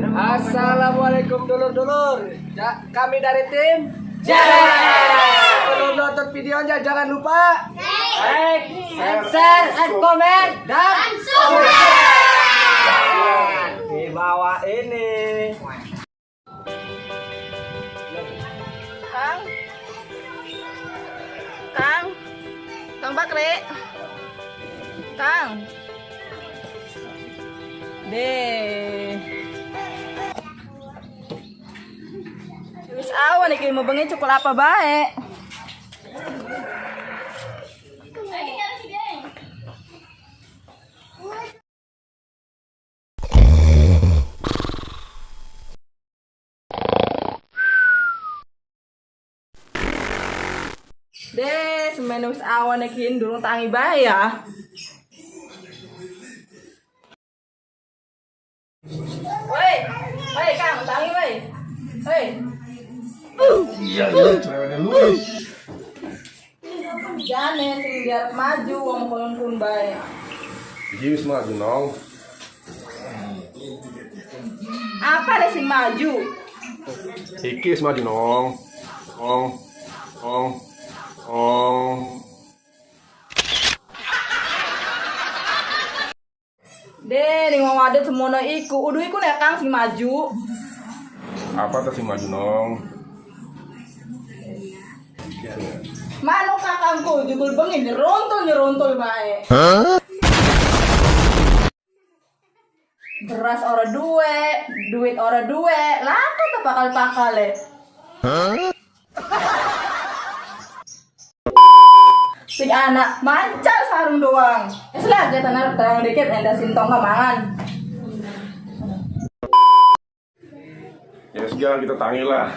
Assalamualaikum dulur-dulur. Kami dari tim Sebelum nonton videonya jangan lupa like, share, and comment dan subscribe. Di bawah ini. Kang Bakri, Kang, deh. Wis awan iki mau bengi cukul apa bae. Deh, semen wis awan iki durung tangi bae ya. Woi, Kang, tangi woi. Hei. Iya, cerewetnya lu. Jane sing biar maju wong konon pun bae. Jadi wis maju nong. Apa deh sing maju? Iki wis maju nong. Ong. Deh, ning wong wadet semono iku, udu iku nek Kang sing maju. Apa tuh si maju nong? Manuk kakangku judul bengi nyerontul bae. Beras ora duwe, duit ora duwe, laka tuh pakal-pakale. Si anak mancal sarung doang. Selah jatan arep terang dikit enda sintong kamangan. Ya sekarang kita tangi lah.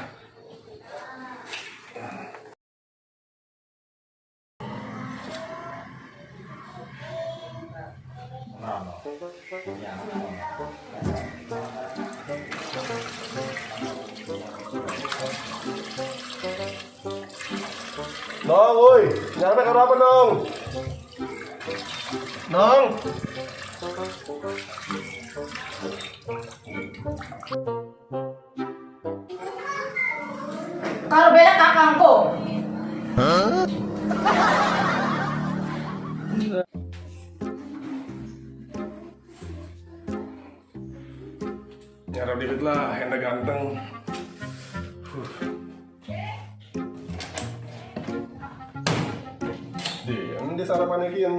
Nong, woi, nyampe karo apa dong? Nong. Karo beda kakangku. Nyarap dikit lah, enak ganteng. Dia sarapan lagi yang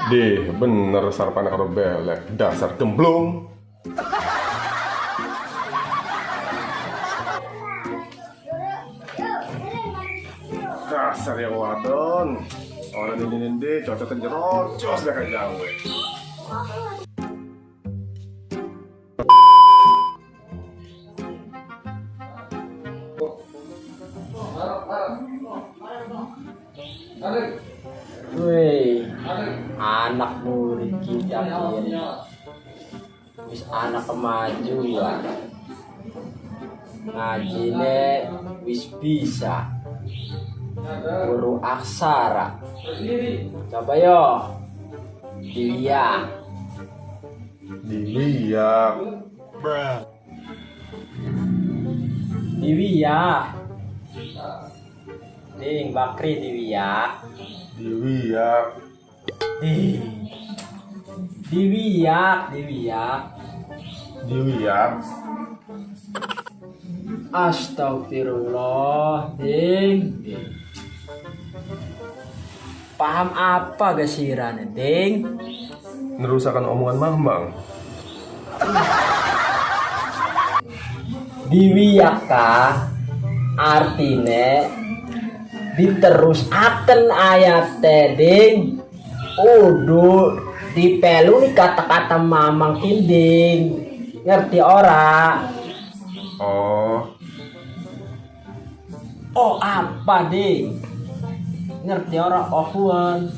Deh, bener sarapan karo belek, dasar gemblong. Dasar yang wadon. Orang ini deh, cocok nyerocos dah kayak jauh. Wih, anak murid kita ini, wis anak kemajuan, ngajine wis bisa, guru aksara, coba yo, dilihat, diwiyak, ding Bakri diwiyak. Diwiyak. Astagfirullah, ding. Paham apa gasiran, ding? Nerusakan omongan Mamang. Diwiyaka artine diterusaken ayat ding. Udu dipelu nih kata-kata Mamang kinding. Ngerti ora? Oh apa ding? Ngerti ora ohuan?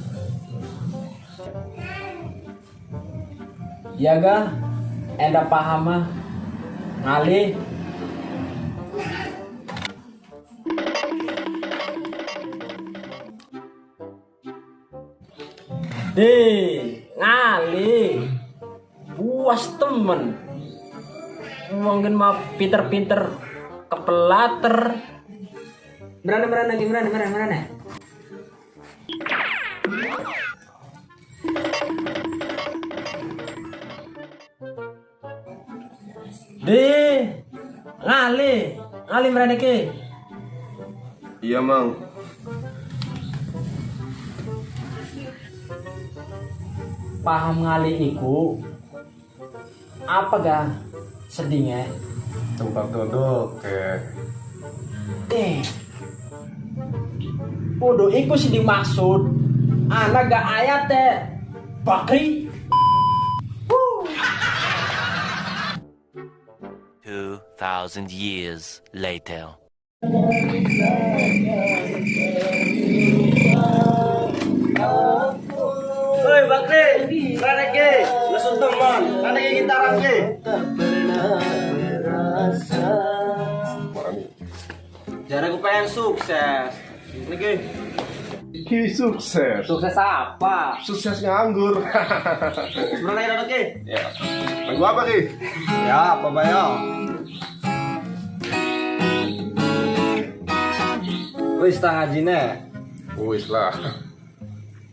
Ya ga? Enda paham mah? Ngalih Ngali. Puas temen. Mungkin mah pinter-pinter kepelater. Merana. Ngali merana ke. Iya, Mang. Paham ngali iku. Apa ga sedihnya? Tempat duduk kayak Podo iku sih dimaksud. Anak gak ayat teh. Bakri. 2,000 years later. Hei Bakri, rada ke, langsung teman, rada ke gitaran ke. Jare aku pengen sukses. Niki. Iki sukses. Sukses apa? Sukses nganggur. Sebenarnya rada ke. Ya. Lagu apa, Ki? Ya, apa bayo? Wis tang ajine. Wis lah.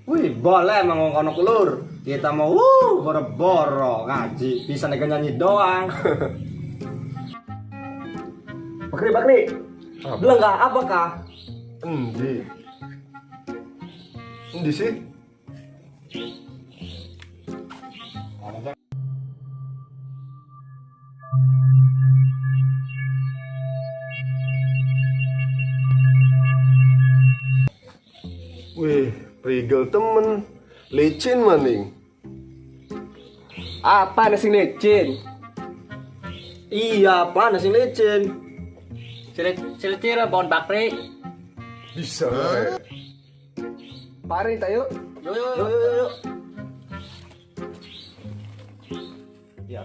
Wih, boleh mengongkono kulur. Kita mau boro-boro ngaji, bisa nyanyi doang. Bakri. Bilang nggak apakah? Endi sih? Wih, prigel temen, licin maning. Apa nasi licin? Iya, apa nasi licin? Cilik-cilik pohon bakri. Bisa. Mari kita yuk. Yuk. Ya.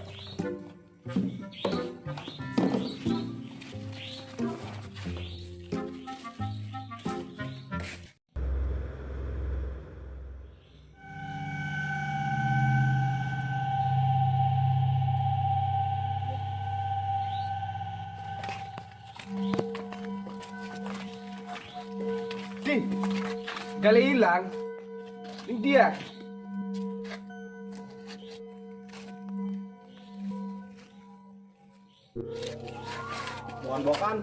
Kali hilang. Ini dia. Bokan.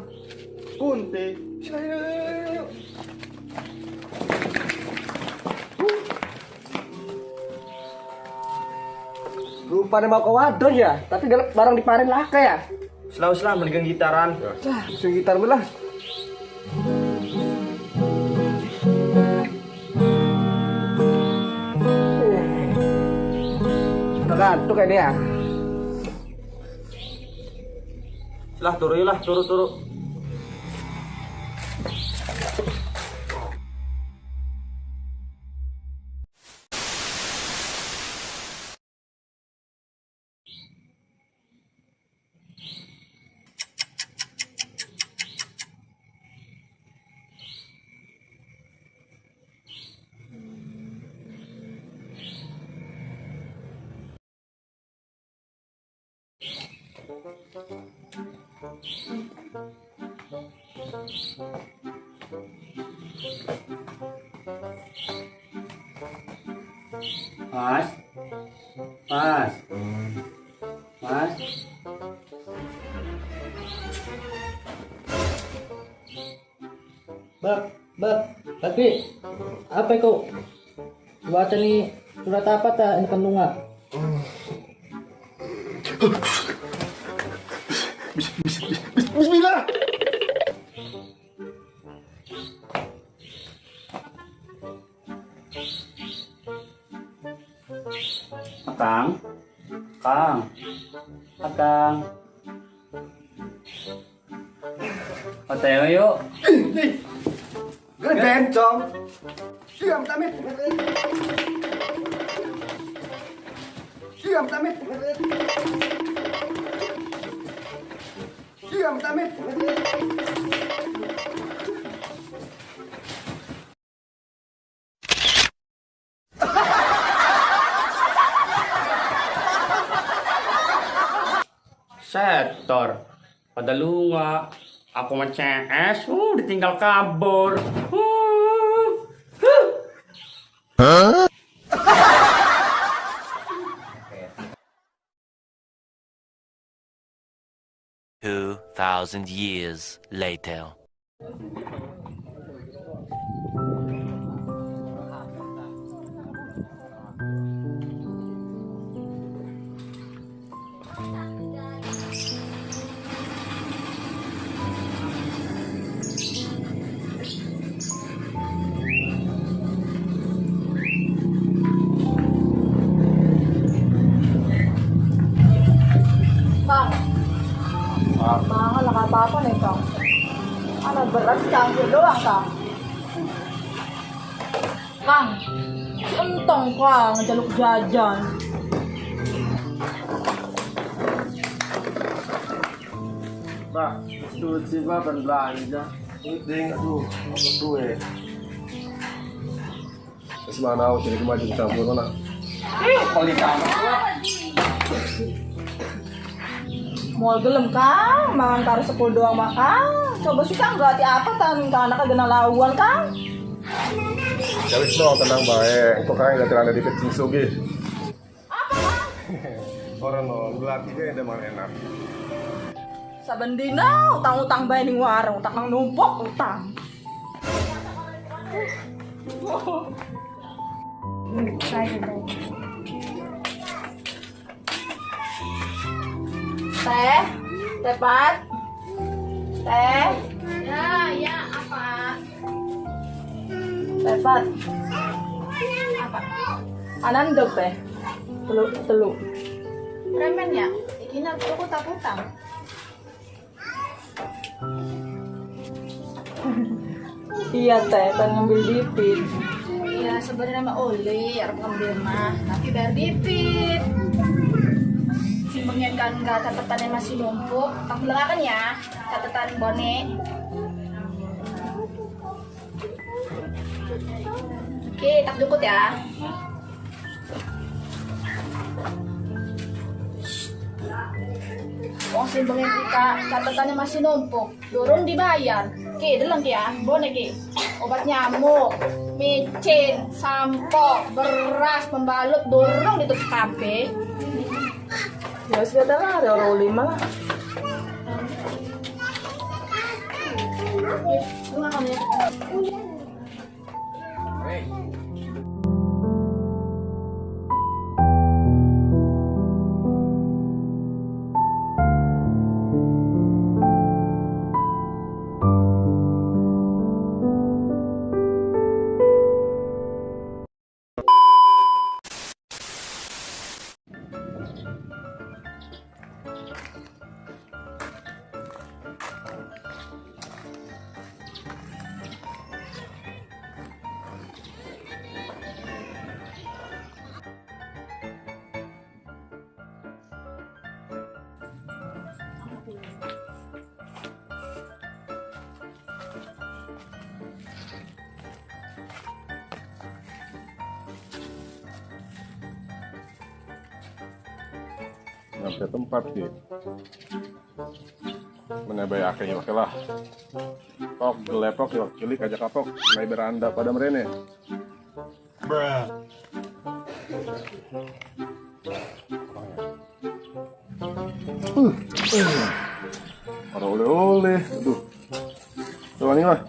Kunti. Sini. Rupanya mau ke wadon ya, tapi barang diparin laka ya. Selau-selau mendingan gitaran. Lah, langsung gitar belah. Tuh kayak dia. Lah turu. Mas. Tapi apa kok baca nih surat apa tak ini kandungan? Bismillah. Akang. Hotel yuk. Gue bencong. Diam tamit. motor. Padahal nga, ako man CS, ditinggal kabur. 2,000 years later. Kang, mahal na apa nih Kang? Ano, beras campur doang Kang? Kang, untung Kang, jaluk jajan. Pak, duit sih Pak kan belanja. Penting, aduh, apa duit? Terus mana aku jadi kemaju campur mana? Mau gelem Kang, mangan karo sepul doang makan. Coba sih Kang, berarti apa tan ke anaknya gena lauan Kang? Ya wis no, tenang baik. Kok kalian gak terada di kecil sugi? Apa Kang? Orang no, berarti dia yang mana enak. Saben dina utang-utang bae ning warung, utang numpuk utang. Teh, tepat. Teh. Ya, apa? Tepat. Apa? Anan dok teh. Telu. Remen ya? Ikinya aku utang-utang. Iya teh, kan ngambil dipit. Iya, sebenarnya mah oleh, harus ngambil mah, tapi bayar dipit. Simbangnya kan nggak catatannya masih numpuk, tak belakang ya, catatan bonek. Oke, tak cukup ya. Oh, simbangnya kita catatannya masih numpuk, dorong dibayar. Oke, dalam ya, bonek ki. Obat nyamuk, micin, sampo, beras, pembalut, dorong ditutup kabeh. Ya sudah lah, ada orang 5 lah. Lu nggak kamu ya? Sampai tempat gitu. Menebai akhirnya oke lah. Kok gelepok ya, cilik aja kapok. Mulai beranda pada merene. Ada oleh-oleh. Aduh. Coba nih lah.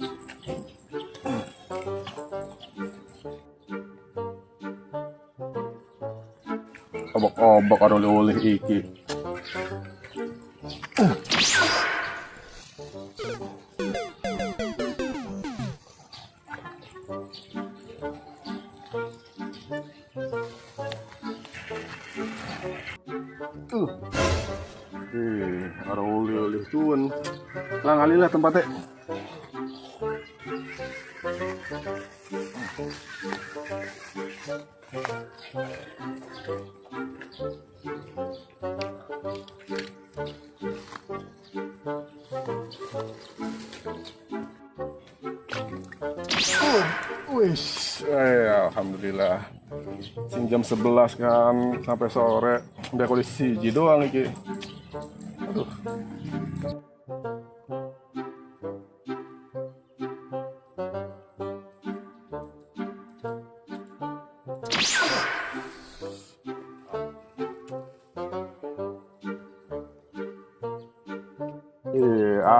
Obok-obok ada oleh-oleh iki. Ada oleh-oleh tuan. Lang alilah tempatnya. Alhamdulillah. Sing jam 11 kan sampai sore. Udah kondisi doang iki. Aduh.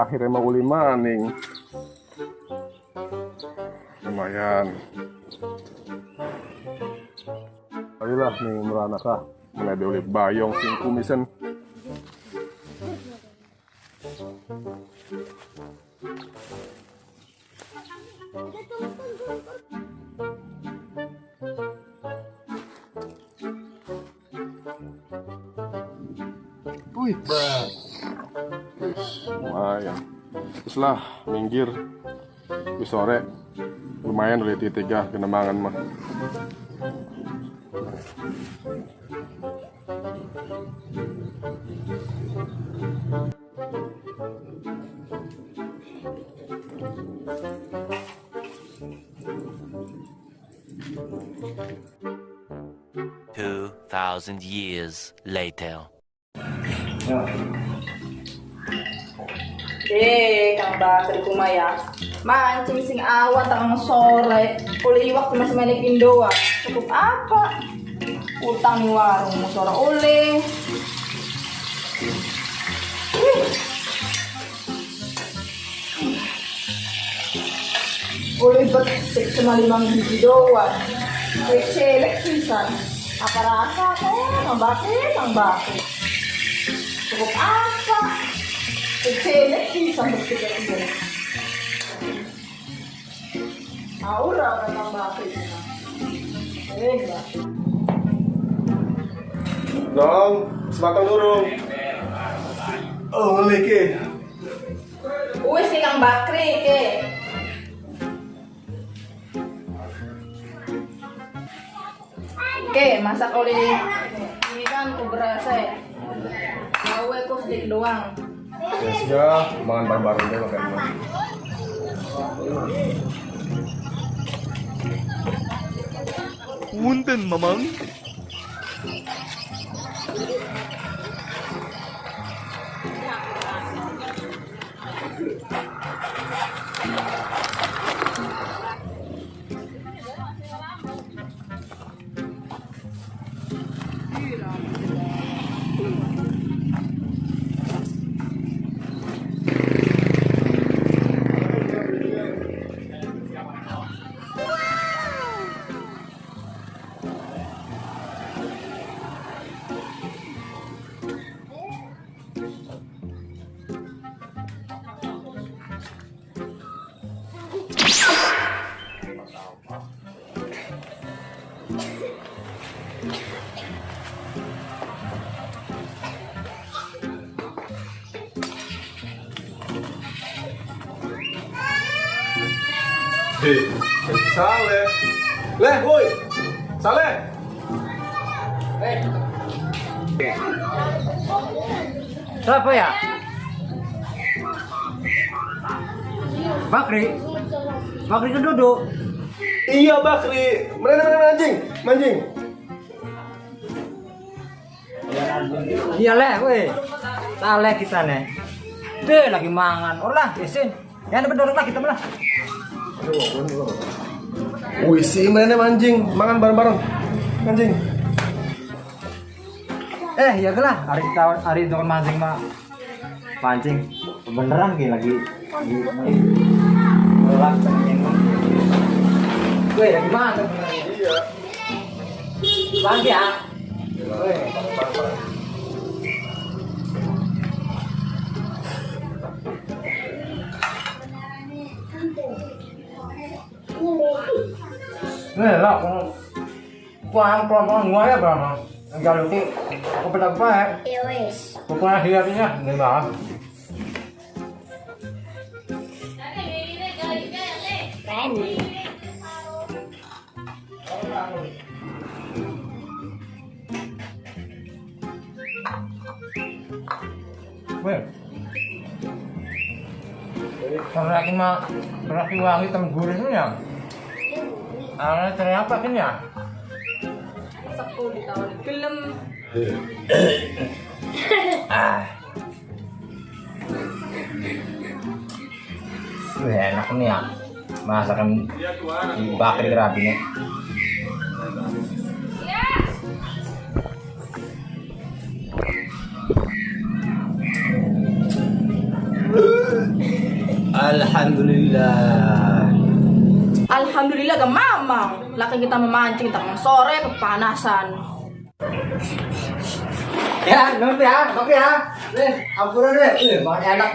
akhirnya mau uli maning. Lumayan. Ayolah nih merana kah, menade oleh bayong sing kumisen. Wih, lumayan. Terus lah, minggir. Wih, sore. Lumayan udah tiga genemangan mah. Two 2,000 years later. Kang Bakri kumaya. Mancing sing awat ang sore. Uli waktu masih main Indo. Cukup apa? Utang ni warung mo sore uli. Uli betik cuma 5 biji doang. Selek pisan. Apa rasa kok? Kang Bakri. Cukup apa? Selek pisan betik itu. Aura Kang Bakri. Enggak. Dong, sebatang durung. Oh, ngeli ke. Uwe si Kang Bakri ke. Oke, masak oleh ini kan ku berasa ya. Awe ku sedikit doang. Ya sudah, mangan bareng-bareng deh makan mah. Punten, Mamang. Hei, Saleh. Leh, woi. Saleh. Siapa ya? Bakri? Bakri kan duduk. Iya, Bakri. Mana mancing? Mancing. Iya leh, weh. Saleh kita nih. Deh lagi mangan. Olah, isin. Yang bener lah kita malah. Wih, si mana mancing? Mangan bareng-bareng. Mancing. Ya gelah. Hari itu mancing mah. Mancing. Beneran ki lagi. Melak pengen. Weh, lagi mana? Iya. Bang ya. Weh. Nih lah, kuang pelan-pelan gua ya berapa? Enggak luti, aku pedak baik. Ya wes. Pokoknya hiatnya, nih lah. Weh, karena lagi mah berarti wangi tem gurihnya. Ternyata kan ya? Masak ku ditawarin film. Wih, enak nih ya. Masakan di Bakri Kerabi nih. Alhamdulillah. Alhamdulillah gak mamang. Laki kita memancing tengah sore kepanasan. Ya, nanti ya, oke ya. Nih, ampunan deh. Makan enak.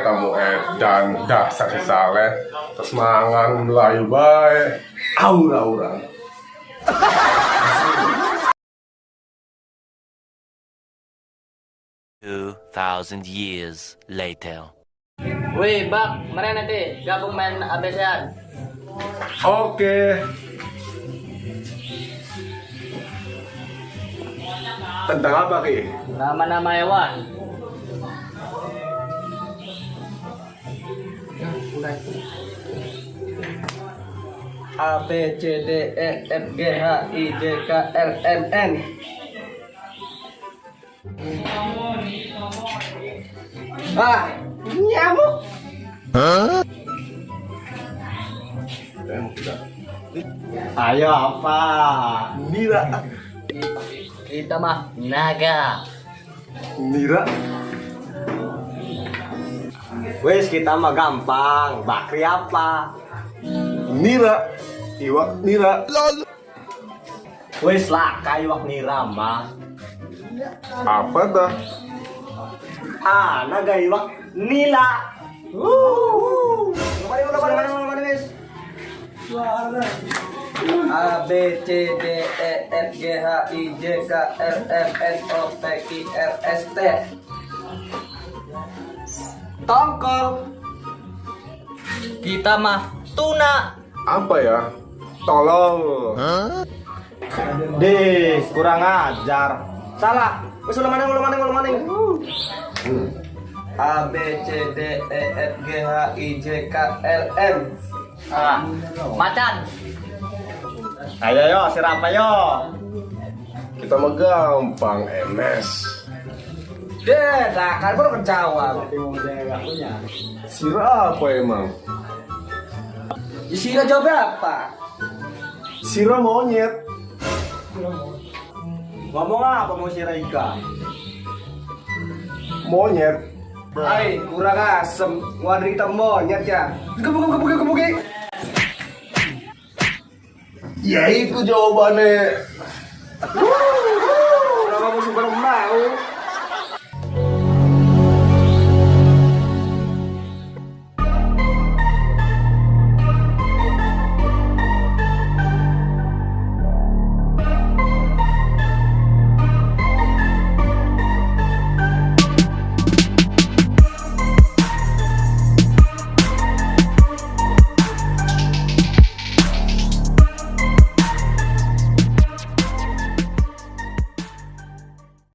Kamu edan dasar si Saleh. Terus mangan Melayu bae. Aura-aura. 2,000 years later. Wih, Bak, mari nanti gabung main ABC-an. Oke. Tentang apa, Ki? Nama-nama hewan. A B C D E F G H I J K L M N. Nyamuk. Ayo apa? Nira. Kita mah naga. Nira. Wes kita mah gampang. Bakri apa? Nira. Iwak nira. Wes lah kayak nira mah. Apa dah? Naga iwak nila. Kemana wes? A B C D E F G H I J K L M N O P Q R S T. Tongkol. Kita mah tuna. Apa ya? Tolong. Dis, kurang ajar. Salah. Wes ulang maning. A B C D E F G H I J K L M. Macan. Ayo yo, sirapa yo. Kita mah gampang, MS. Deh, nah kan baru kejawab. Sira apa emang? Isinya jawab apa? Sira monyet. Ngomong apa mau si Raika? Monyet. Ay, kurang asem. Wadah kita monyet ya. Gebuk. Ya itu jawabannya. Kenapa musuh bareng mau?